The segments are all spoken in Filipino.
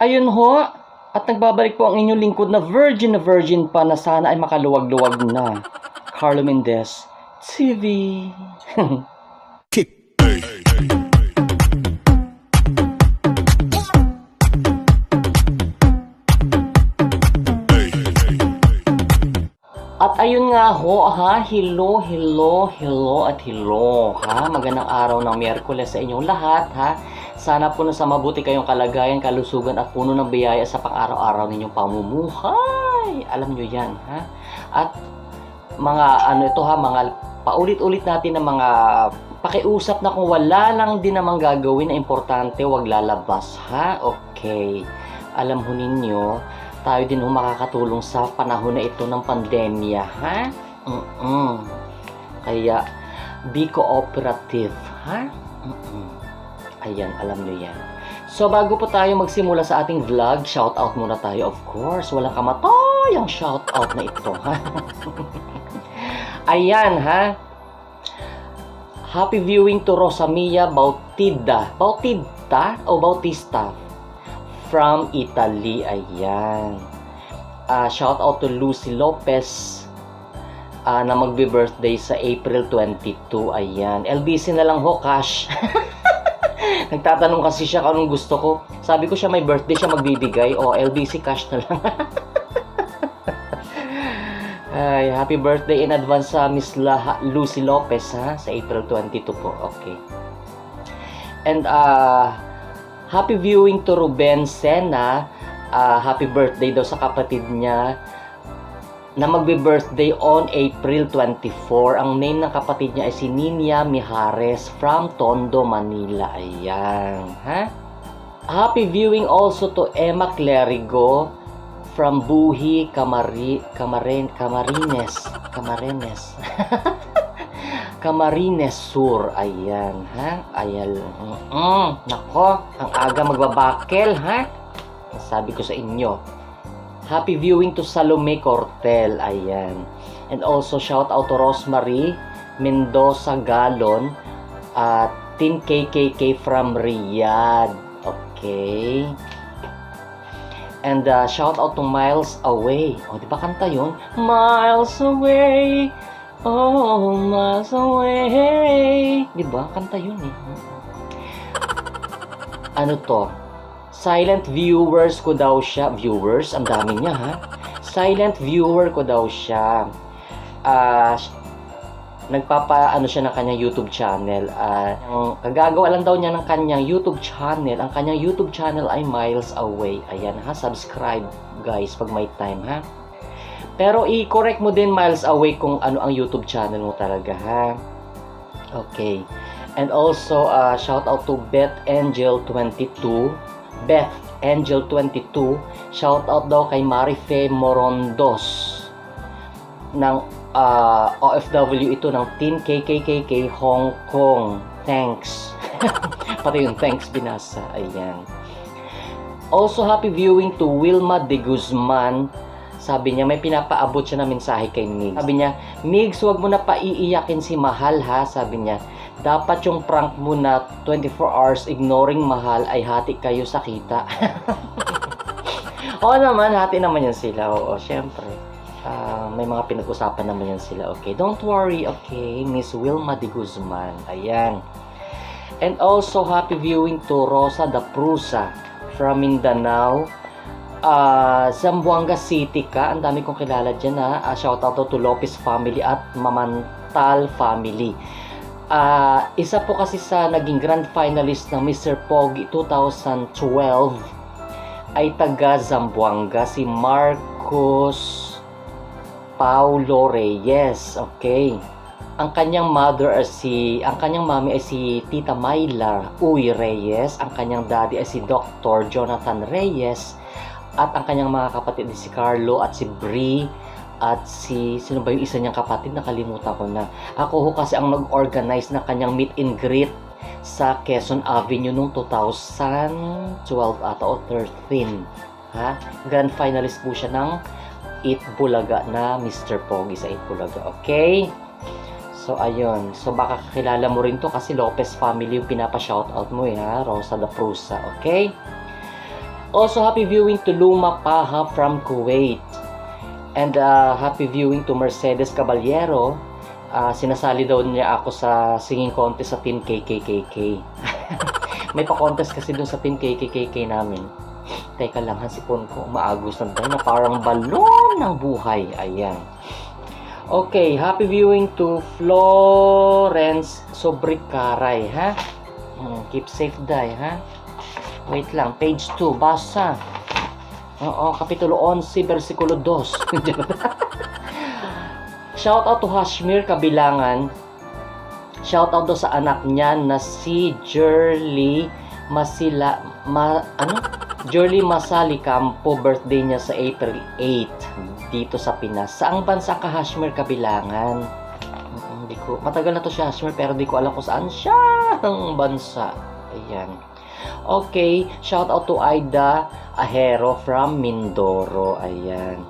Ayun ho, at nagbabalik po ang inyong lingkod na virgin pa na sana ay makaluwag-luwag na. Carlo Mendez TV. At ayun nga ho, ha, hello at hello, ha. Magandang araw ng Miyerkules sa inyong lahat, ha. Sana puno sa mabuti kayong kalagayan, kalusugan at puno ng biyaya sa pang-araw-araw ninyong pamumuhay. Alam nyo yan, ha. At mga ito ha, mga paulit-ulit natin ng mga pakiusap na kung wala lang din namang gagawin na importante, wag lalabas, ha. Okay. Alam ho ninyo, tayo din makakatulong sa panahon na ito ng pandemya, ha? Kaya, be cooperative, ha? Ayan, alam nyo yan. So, bago po tayo magsimula sa ating vlog, shoutout muna tayo, of course. Walang kamatay ang shoutout na ito, ha? Ayan, ha? Happy viewing to Rosamia Bautista o Bautista from Italy. Ayan. Shout out to Lucy Lopez na magbe-birthday sa April 22. Ayan. LBC na lang ho, cash. Nagtatanong kasi siya kung anong gusto ko. Sabi ko siya may birthday siya magbibigay. O, LBC cash na lang. Ay, happy birthday in advance sa Miss Lucy Lopez, ha? Sa April 22 po. Okay. And, happy viewing to Ruben Sena. Happy birthday daw sa kapatid niya na magbe-birthday on April 24. Ang name ng kapatid niya ay si Ninia Mijares from Tondo, Manila. Ayan. Ha? Happy viewing also to Emma Clerigo from Buhi, Camarines. Camarines Sur. Ayan, ha? Ayan. Nako, ang aga magbabakel, ha? Sabi ko sa inyo. Happy viewing to Salome Cortel. Ayan. And also, shout out to Rosemary Mendoza Galon. Team KKK from Riyadh. Okay. And shout out to Miles Away. O, di ba kanta yun? Miles Away. Oh, miles away. Diba? Kanta yun eh. Ano to? Silent viewers ko daw siya. Viewers? Ang dami niya, ha? Silent viewer ko daw siya. Nagpapa-ano siya ng kanyang YouTube channel. Kagagawa lang daw niya ng kanyang YouTube channel. Ang kanyang YouTube channel ay Miles Away. Ayan, ha? Subscribe, guys, pag may time, ha? Pero i-correct mo din Miles Away kung ano ang YouTube channel mo talaga, ha? Okay. And also, shout out to Beth Angel 22. Beth Angel 22. Shout out daw kay Marife Morondos ng OFW ito ng Team KKKK Hong Kong. Thanks. Pati yung thanks binasa. Ayan. Also, happy viewing to Wilma de Guzman. Sabi niya, may pinapaabot siya na mensahe kay Migs. Sabi niya, Migs, huwag mo na paiiyakin si Mahal, ha? Sabi niya, dapat yung prank mo na 24 hours ignoring Mahal ay hati kayo sa kita. Oo naman, hati naman yan sila. Oo, syempre. May mga pinag-usapan naman yan sila. Okay, don't worry, okay? Miss Wilma de Guzman. Ayan. And also, happy viewing to Rosa da Prusa from Mindanao. Zamboanga City ka. Ang dami kong kilala dyan, ha. Shout out to Lopez family at Mamantal family. Isa po kasi sa naging grand finalist ng Mr. Pogi 2012 ay taga Zamboanga, si Marcos Paulo Reyes. Okay. Ang kanyang mami ay si Tita Myla Uy Reyes. Ang kanyang daddy ay si Dr. Jonathan Reyes. At ang kanyang mga kapatid si Carlo at si Brie at sino ba yung isa niyang kapatid? Nakalimutan ko na. Ako ho kasi ang nag-organize ng kanyang meet and greet sa Quezon Avenue noong 2012 ata o 13. Ha? Grand finalist po siya ng Eat Bulaga na Mr. Pogi sa Eat Bulaga. Okay? So, ayun. So, baka kakilala mo rin to kasi Lopez family yung pinapa-shoutout mo, ha? Rosa da Prusa. Okay? Also, happy viewing to Luma Paha from Kuwait. And happy viewing to Mercedes Caballero. Sinasali daw niya ako sa singing contest sa Team KKKK. May pa-contest kasi dun sa Team KKKK namin. Teka lang, sipon ko, umaagos na tayo na parang balon ng buhay. Ayan. Okay, happy viewing to Florence Sobricaray, ha? Keep safe, day, ha? Wait lang, page 2, basa. Oo, Kapitulo 11, versikulo 2. Shout out to Hashmir Kabilangan. Shout out to sa anak niya na si Jerly Jerly Masali Campo. Birthday niya sa April 8 dito sa Pinas. Saang bansa ka, Hashmir Kabilangan? Hindi ko, matagal na to siya, Hashmir, pero di ko alam kung saan siya ang bansa. Ayan. Okay, shout out to Aida Ahero from Mindoro. Ayan.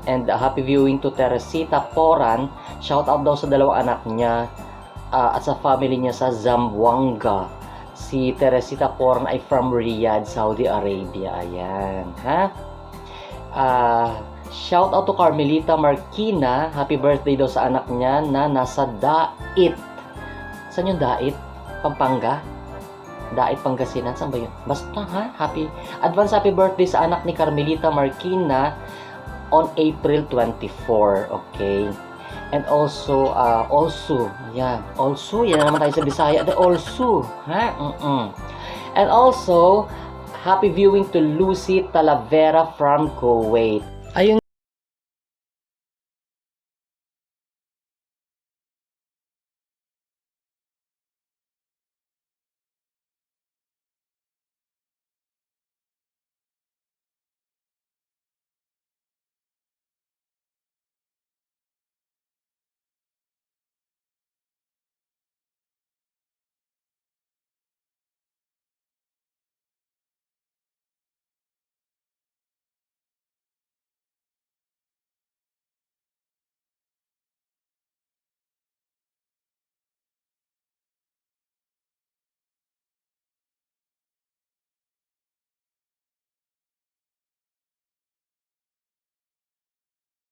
And happy viewing to Teresita Poran. Shout out daw sa dalawang anak niya at sa family niya sa Zamboanga. Si Teresita Poran ay from Riyadh, Saudi Arabia. Ayan, ha? Shout out to Carmelita Marquina. Happy birthday daw sa anak niya na nasa Dait. Saan yung Dait? Pampanga? Dait, Pangasinan? Saan ba yun? Basta, ha? Advance happy birthday sa anak ni Carmelita Marquina on April 24. Okay. And also, yan na naman tayo sa Bisaya. Also, ha? And also, happy viewing to Lucy Talavera from Kuwait. Ayun.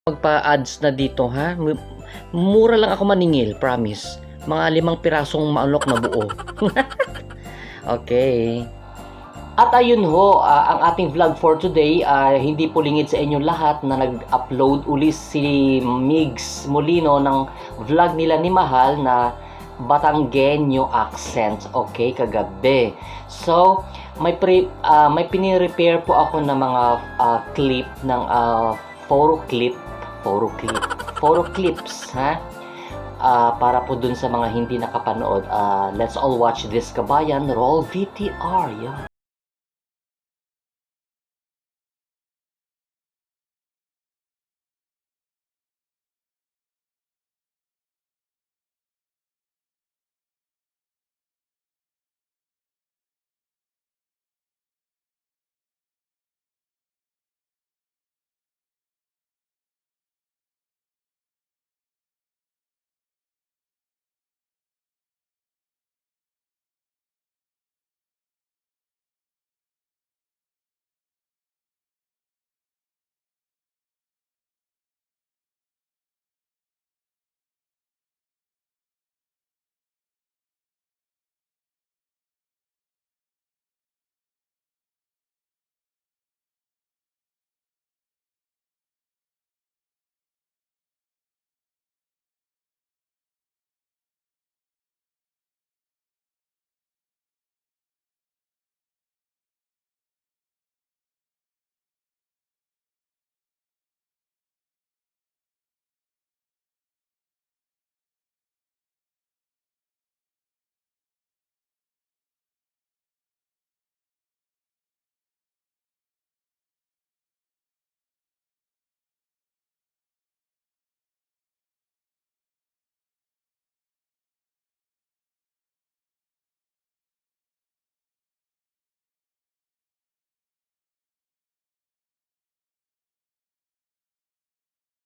Magpa-ads na dito, ha? Mura lang ako maningil, promise. Mga 5 pirasong maunlok na buo. Okay. At ayun ho, ang ating vlog for today, hindi po lingid sa inyo lahat na nag-upload uli si Migs Molino ng vlog nila ni Mahal na Batanggenyo accent, okay, kagabi. So, may pinire-repair po ako ng mga clip ng photo clips, ha? Para po dun sa mga hindi nakapanood. Let's all watch this, kabayan. Roll VTR, yeah.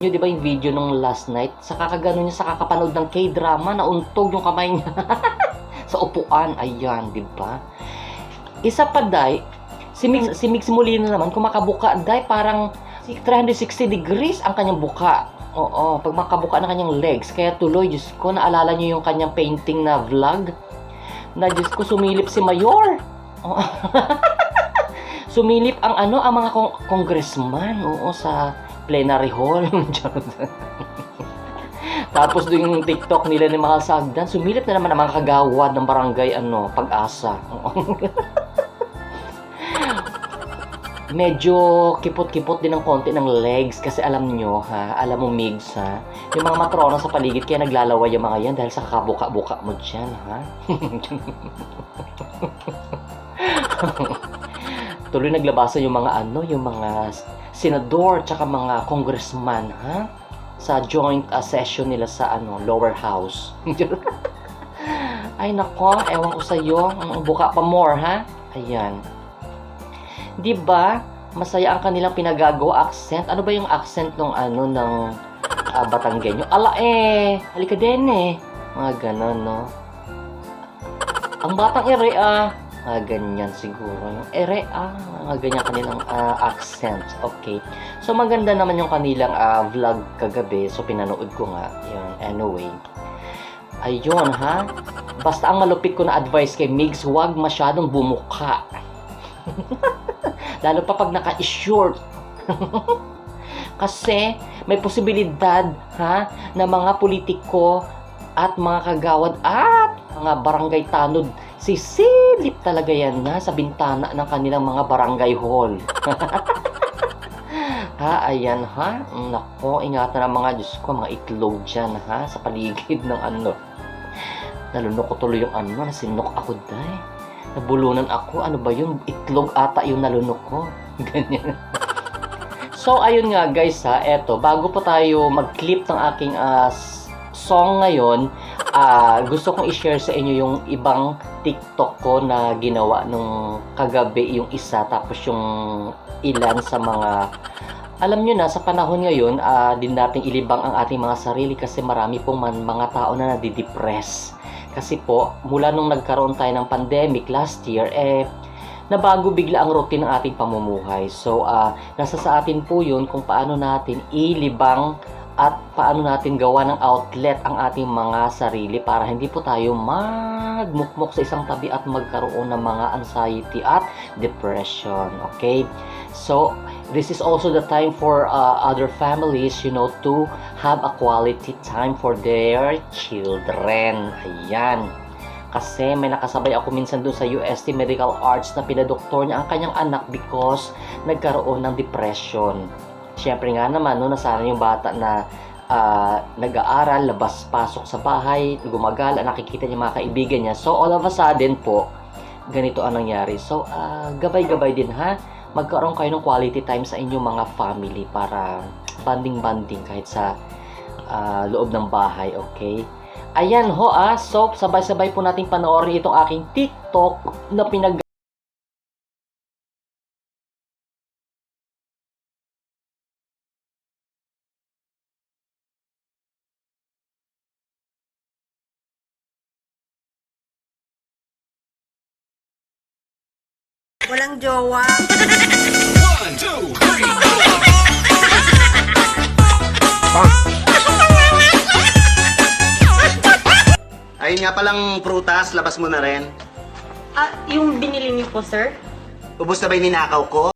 Nyo, di ba yung video nung last night? Sa kakagano niya, sa kakapanood ng K-drama, nauntog yung kamay niya sa upuan. Ayan, di ba? Isa pa, day, Si Mix Molina naman, kung makabuka, dahil parang 360 degrees ang kanyang buka. Oo, pag makabuka ng kanyang legs. Kaya tuloy, Diyos ko, naalala niyo yung kanyang painting na vlog? Na Diyos ko, sumilip si Mayor. Oo. Sumilip ang ang mga congressman, oo, sa plenary hall. Tapos doon yung TikTok nila ni Mahal Sagdan, sumilip na naman ang mga kagawad ng barangay Pag-asa. Medyo kipot-kipot din ng konti ng legs kasi alam mo Migs yung mga matrona sa paligid kaya naglalaway yung mga yan dahil sa kakabuka-buka mo dyan, ha? Tuloy naglabasan yung mga yung mga senador tsaka mga congressman, ha? Sa joint session nila sa lower house. Ay nako, ewan ko sa iyo, buka pa more, ha? Ayan. 'Di ba? Masaya ang kanilang pinagagawa accent. Ano ba yung accent ng ng Batanggenyo? Ala halika din Mga ganon, no? Ang batang ere mga ganyan siguro. Yung ere mga ganyan kanilang accent. Okay. So maganda naman yung kanilang vlog kagabi. So pinanood ko nga. Yun. Anyway. Ayun, ha? Basta ang malupit ko na advice kay Migs, huwag masyadong bumuka. Lalo pa pag naka-short. Kasi may posibilidad, na mga politiko at mga kagawad at mga barangay tanod, sisilip talaga yan sa bintana ng kanilang mga barangay hall. Ayan, nako, ingatan ang mga Diyos ko, mga itlog dyan, sa paligid ng nalunok ko tuloy yung nasinok ako dahil. Nabulunan ako, ano ba yun? Itlog ata yung nalunok ko. Ganyan. So, ayun nga guys, eto, bago po tayo mag-clip ng aking song ngayon, gusto kong i-share sa inyo yung ibang TikTok ko na ginawa nung kagabi yung isa, tapos yung ilan sa mga, alam nyo na, sa panahon ngayon, din nating ilibang ang ating mga sarili kasi marami pong mga tao na nadidepress. Kasi po, mula nung nagkaroon tayo ng pandemic last year, nabago bigla ang routine ng ating pamumuhay. So, nasa sa atin po yun kung paano natin ilibang at paano natin gawa ng outlet ang ating mga sarili para hindi po tayo magmukmok sa isang tabi at magkaroon ng mga anxiety at depression. Okay? So, this is also the time for other families, to have a quality time for their children. Ayan. Kasi may nakasabay ako minsan dun sa UST Medical Arts na pinadoktor niya ang kanyang anak because nagkaroon ng depression. Siyempre nga naman, nasanay yung bata na nag-aaral, labas-pasok sa bahay, gumagala, nakikita niya mga kaibigan niya. So, all of a sudden po, ganito ang nangyari. So, gabay-gabay din, magkaroon kayo ng quality time sa inyong mga family para banding-banding kahit sa loob ng bahay, okay? Ayan so sabay-sabay po nating panoorin itong aking TikTok na Walang jowa. 1, 2, 3, go! Ayun nga palang prutas, labas mo na rin. Yung binili niyo po, sir? Ubus na ba yung ninakaw ko?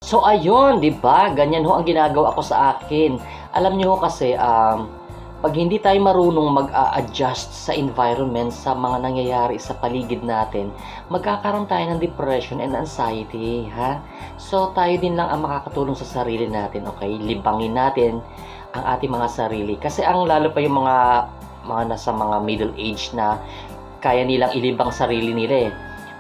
So ayun, 'di ba? Ganyan ho ang ginagawa ko sa akin. Alam niyo ho kasi pag hindi tayo marunong mag-a-adjust sa environment, sa mga nangyayari sa paligid natin, magkakaroon tayo ng depression and anxiety, ha? So tayo din lang ang makakatulong sa sarili natin, okay? Libangin natin ang ating mga sarili. Kasi ang lalo pa yung mga nasa mga middle age na kaya nilang ilibang sarili nila eh.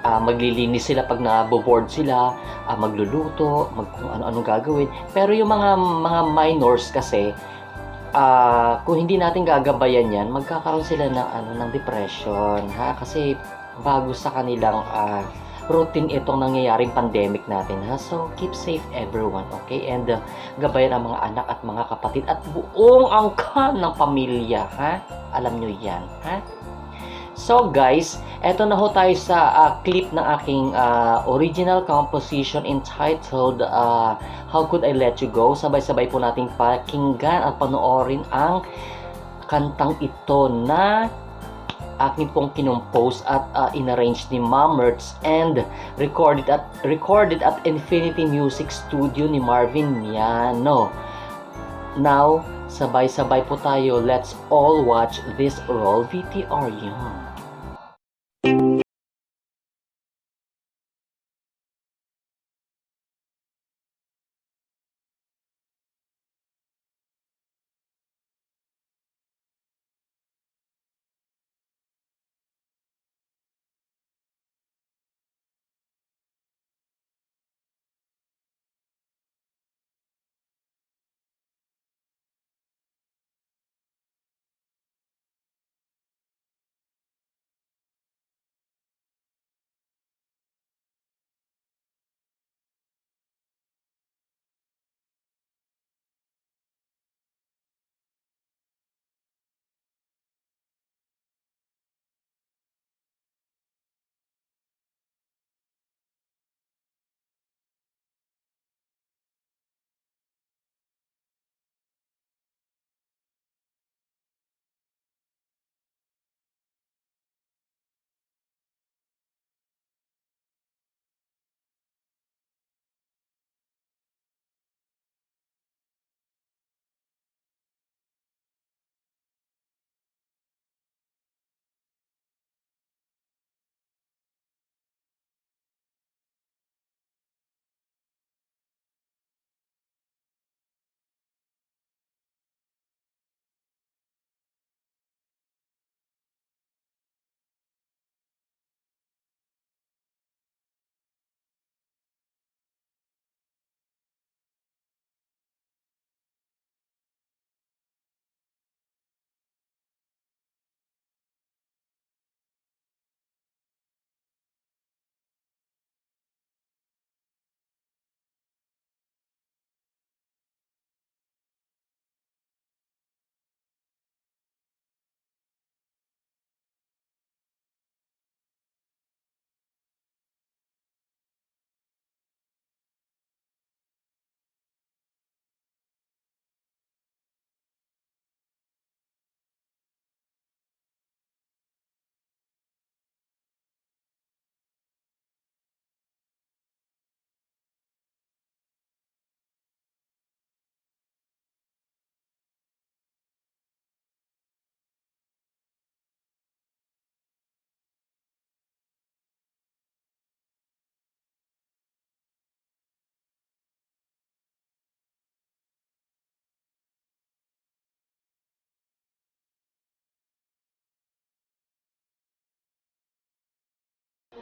Maglilinis sila pag naboboard sila, magluluto, kung ano-anong gagawin. Pero yung mga minors kasi, kung hindi natin gagabayan yan, magkakaroon sila ng depression, ha? Kasi bago sa kanilang routine itong nangyayaring pandemic natin, ha? So, keep safe everyone, okay? And gabayan ang mga anak at mga kapatid at buong angkan ng pamilya, ha? Alam nyo yan, ha? So guys, eto na ho tayo sa clip ng aking original composition entitled How Could I Let You Go? Sabay-sabay po nating pakinggan at panoorin ang kantang ito na aking pong kinompose at inarrange ni Ma'am Mertz and recorded at Infinity Music Studio ni Marvin Miano. Now, sabay-sabay po tayo. Let's all watch this roll VTR yun.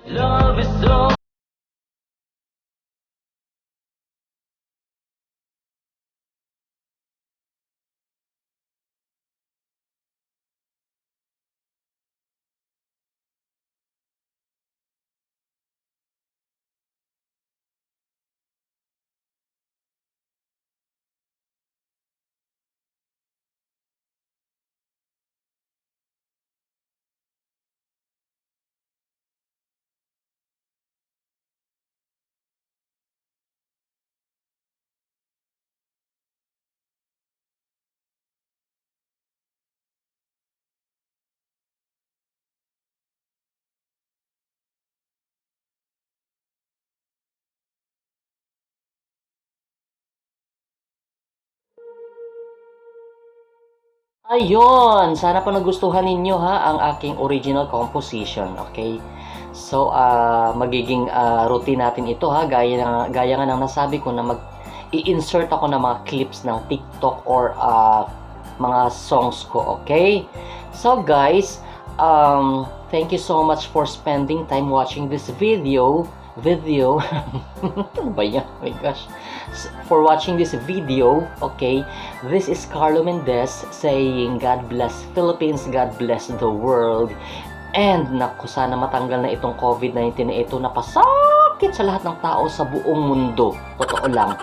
Love is so Ayun, sana pa nagustuhan ninyo ha ang aking original composition, okay? So, magiging routine natin ito ha, gaya nga ng nasabi ko na i-insert ako ng mga clips ng TikTok or mga songs ko, okay? So guys, thank you so much for spending time watching this video. Ano ba yan? Oh my gosh. For watching this video, okay? This is Carlo Mendez saying God bless Philippines, God bless the world. And naku, sana matanggal na itong COVID-19 na ito, napasakit sa lahat ng tao sa buong mundo. Totoo lang.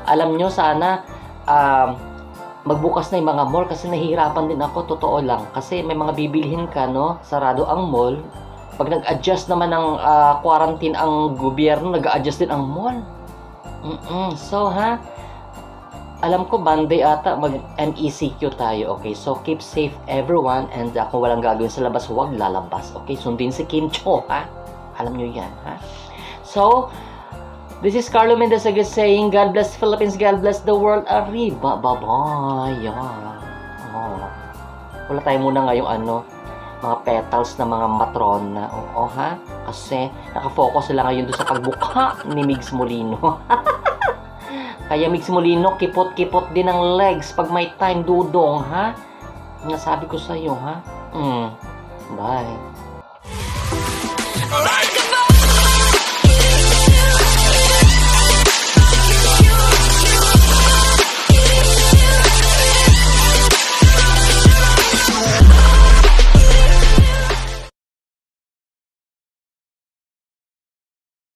Alam nyo, sana magbukas na yung mga mall kasi nahihirapan din ako, totoo lang. Kasi may mga bibilhin ka, no? Sarado ang mall. Pag nag-adjust naman ng quarantine ang gobyerno, nag-adjust din ang mall. So, ha? Alam ko, Monday ata, mag-MECQ tayo, okay? So, keep safe everyone. And kung walang gagawin sa labas, huwag lalabas, okay? Sundin si Kim Cho, ha? Alam nyo yan, ha? So, this is Carlo Mendez again saying, God bless Philippines, God bless the world. Arriba, bye-bye. Yeah. Oh. Wala tayo muna ngayong mga petals na mga matrona. Oo, ha? Kasi nakafocus sila ngayon doon sa pagbuka ni Migs Molino. Kaya Migs Molino, kipot-kipot din ang legs pag may time, dudong, ha? Nasabi ko sa'yo, ha? Bye. Alright,